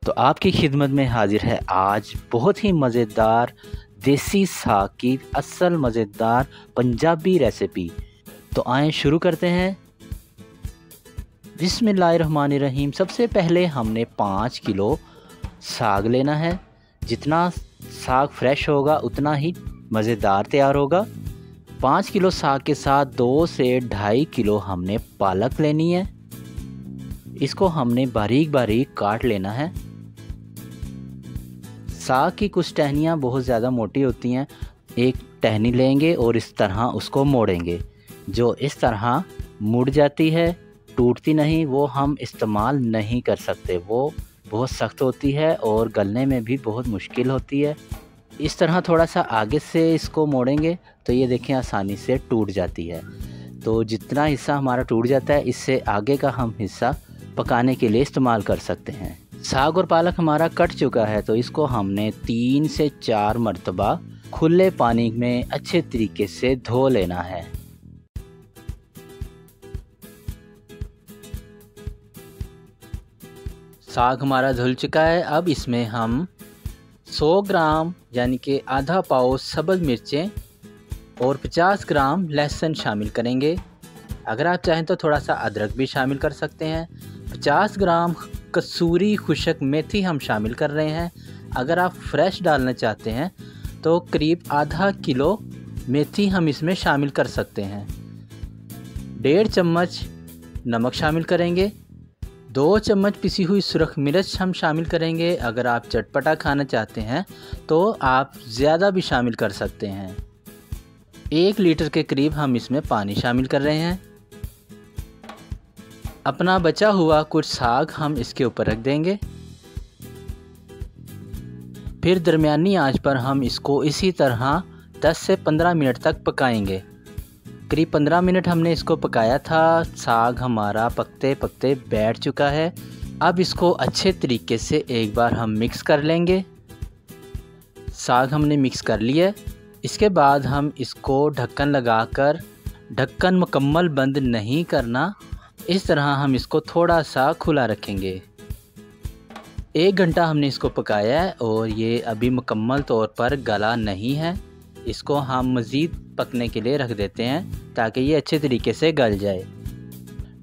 तो आपकी खिदमत में हाजिर है आज बहुत ही मज़ेदार देसी साग की असल मज़ेदार पंजाबी रेसिपी। तो आएँ शुरू करते हैं। बिस्मिल्लाहिर्रहमानिर्रहीम। सबसे पहले हमने 5 किलो साग लेना है। जितना साग फ्रेश होगा उतना ही मज़ेदार तैयार होगा। 5 किलो साग के साथ 2 से 2.5 किलो हमने पालक लेनी है। इसको हमने बारीक बारीक काट लेना है। साग की कुछ टहनियाँ बहुत ज़्यादा मोटी होती हैं। एक टहनी लेंगे और इस तरह उसको मोड़ेंगे। जो इस तरह मुड़ जाती है, टूटती नहीं, वो हम इस्तेमाल नहीं कर सकते। वो बहुत सख्त होती है और गलने में भी बहुत मुश्किल होती है। इस तरह थोड़ा सा आगे से इसको मोड़ेंगे तो ये देखें आसानी से टूट जाती है। तो जितना हिस्सा हमारा टूट जाता है, इससे आगे का हम हिस्सा पकाने के लिए इस्तेमाल कर सकते हैं। साग और पालक हमारा कट चुका है, तो इसको हमने 3 से 4 मरतबा खुले पानी में अच्छे तरीके से धो लेना है। साग हमारा धुल चुका है। अब इसमें हम 100 ग्राम यानी कि आधा पाव सब्ज़ मिर्चें और 50 ग्राम लहसुन शामिल करेंगे। अगर आप चाहें तो थोड़ा सा अदरक भी शामिल कर सकते हैं। 50 ग्राम कसूरी खुशक मेथी हम शामिल कर रहे हैं। अगर आप फ्रेश डालना चाहते हैं तो करीब आधा किलो मेथी हम इसमें शामिल कर सकते हैं। 1.5 चम्मच नमक शामिल करेंगे। 2 चम्मच पिसी हुई सुरख मिर्च हम शामिल करेंगे। अगर आप चटपटा खाना चाहते हैं तो आप ज़्यादा भी शामिल कर सकते हैं। 1 लीटर के करीब हम इसमें पानी शामिल कर रहे हैं। अपना बचा हुआ कुछ साग हम इसके ऊपर रख देंगे। फिर दरमियानी आंच पर हम इसको इसी तरह 10 से 15 मिनट तक पकाएंगे। करीब 15 मिनट हमने इसको पकाया था। साग हमारा पकते पकते बैठ चुका है। अब इसको अच्छे तरीके से एक बार हम मिक्स कर लेंगे। साग हमने मिक्स कर लिया। इसके बाद हम इसको ढक्कन लगाकर, ढक्कन मुकम्मल बंद नहीं करना, इस तरह हम इसको थोड़ा सा खुला रखेंगे। 1 घंटा हमने इसको पकाया है और ये अभी मुकम्मल तौर पर गला नहीं है। इसको हम मज़ीद पकने के लिए रख देते हैं ताकि ये अच्छे तरीके से गल जाए।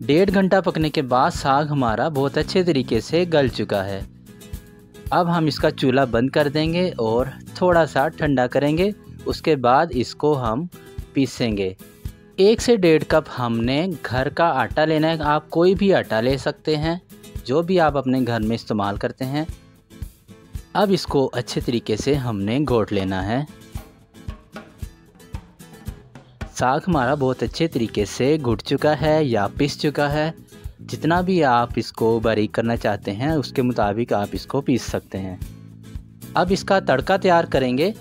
1.5 घंटा पकने के बाद साग हमारा बहुत अच्छे तरीके से गल चुका है। अब हम इसका चूल्हा बंद कर देंगे और थोड़ा सा ठंडा करेंगे। उसके बाद इसको हम पीसेंगे। 1 से 1.5 कप हमने घर का आटा लेना है। आप कोई भी आटा ले सकते हैं, जो भी आप अपने घर में इस्तेमाल करते हैं। अब इसको अच्छे तरीके से हमने घोट लेना है। साग हमारा बहुत अच्छे तरीके से घुट चुका है या पिस चुका है। जितना भी आप इसको बारीक करना चाहते हैं उसके मुताबिक आप इसको पीस सकते हैं। अब इसका तड़का तैयार करेंगे।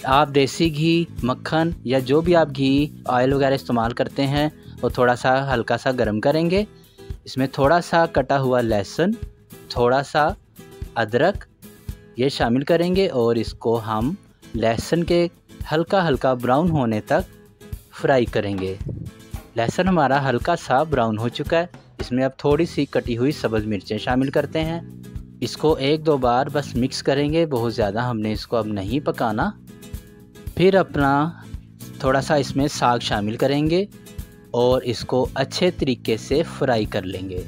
आप देसी घी, मक्खन या जो भी आप घी, ऑयल वगैरह इस्तेमाल करते हैं वो थोड़ा सा हल्का सा गर्म करेंगे। इसमें थोड़ा सा कटा हुआ लहसुन, थोड़ा सा अदरक ये शामिल करेंगे और इसको हम लहसुन के हल्का हल्का ब्राउन होने तक फ्राई करेंगे। लहसुन हमारा हल्का सा ब्राउन हो चुका है। इसमें अब थोड़ी सी कटी हुई सब्ज़ मिर्चें शामिल करते हैं। इसको 1-2 बार बस मिक्स करेंगे, बहुत ज़्यादा हमने इसको अब नहीं पकाना। फिर अपना थोड़ा सा इसमें साग शामिल करेंगे और इसको अच्छे तरीके से फ्राई कर लेंगे।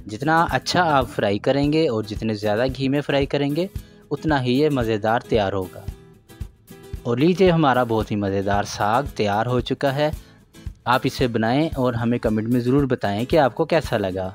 जितना अच्छा आप फ्राई करेंगे और जितने ज़्यादा घी में फ्राई करेंगे उतना ही ये मज़ेदार तैयार होगा। और लीजिए हमारा बहुत ही मज़ेदार साग तैयार हो चुका है। आप इसे बनाएं और हमें कमेंट में ज़रूर बताएं कि आपको कैसा लगा।